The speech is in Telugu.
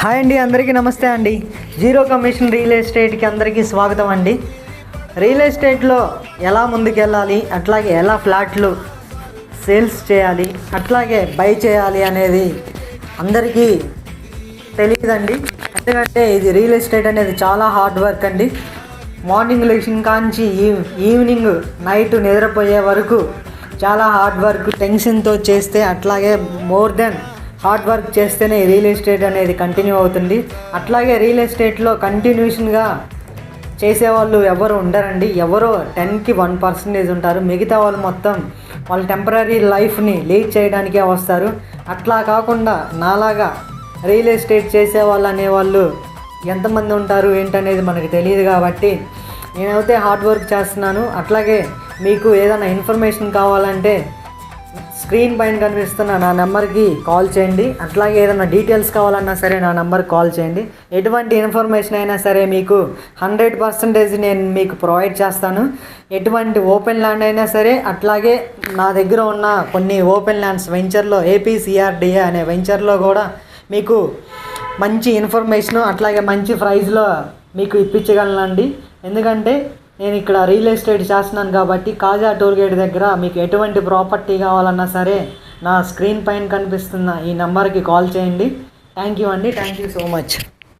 హాయ్ అండి, అందరికీ నమస్తే అండి. జీరో కమిషన్ రియల్ ఎస్టేట్కి అందరికీ స్వాగతం అండి. రియల్ ఎస్టేట్లో ఎలా ముందుకెళ్ళాలి, అట్లాగే ఎలా ఫ్లాట్లు సేల్స్ చేయాలి, అట్లాగే బై చేయాలి అనేది అందరికీ తెలియదండి. ఎందుకంటే ఇది రియల్ ఎస్టేట్ అనేది చాలా హార్డ్ వర్క్ అండి. మార్నింగ్ లేచిన కాంచి ఈవినింగ్ నైట్ నిద్రపోయే వరకు చాలా హార్డ్ వర్క్ టెన్షన్తో చేస్తే, అట్లాగే మోర్ దెన్ హార్డ్ వర్క్ చేస్తేనే రియల్ ఎస్టేట్ అనేది కంటిన్యూ అవుతుంది. అట్లాగే రియల్ ఎస్టేట్లో కంటిన్యూషన్గా చేసేవాళ్ళు ఎవరు ఉండరండి. ఎవరో 10కి 1% ఉంటారు. మిగతా వాళ్ళు మొత్తం వాళ్ళ టెంపరీ లైఫ్ని లీడ్ చేయడానికే వస్తారు. అట్లా కాకుండా నాలాగా రియల్ ఎస్టేట్ చేసేవాళ్ళు అనేవాళ్ళు ఎంతమంది ఉంటారు ఏంటనేది మనకు తెలియదు. కాబట్టి నేనైతే హార్డ్ వర్క్ చేస్తున్నాను. అట్లాగే మీకు ఏదైనా ఇన్ఫర్మేషన్ కావాలంటే స్క్రీన్ పైన కనిపిస్తున్న నా నెంబర్కి కాల్ చేయండి. అట్లాగే ఏదైనా డీటెయిల్స్ కావాలన్నా సరే నా నెంబర్కి కాల్ చేయండి. ఎటువంటి ఇన్ఫర్మేషన్ అయినా సరే మీకు 100% నేను మీకు ప్రొవైడ్ చేస్తాను. ఎటువంటి ఓపెన్ ల్యాండ్ అయినా సరే, అట్లాగే నా దగ్గర ఉన్న కొన్ని ఓపెన్ ల్యాండ్స్ వెంచర్లో APCRDA అనే వెంచర్లో కూడా మీకు మంచి ఇన్ఫర్మేషను అట్లాగే మంచి ప్రైస్లో మీకు ఇప్పించగలనండి. ఎందుకంటే నేను ఇక్కడ రియల్ ఎస్టేట్ చేస్తున్నాను కాబట్టి కాజా టోల్ గేట్ దగ్గర మీకు ఎటువంటి ప్రాపర్టీ కావాలన్నా సరే నా స్క్రీన్ పైన కనిపిస్తున్న ఈ నెంబర్కి కాల్ చేయండి. థ్యాంక్ యూ అండి. Thank you so much.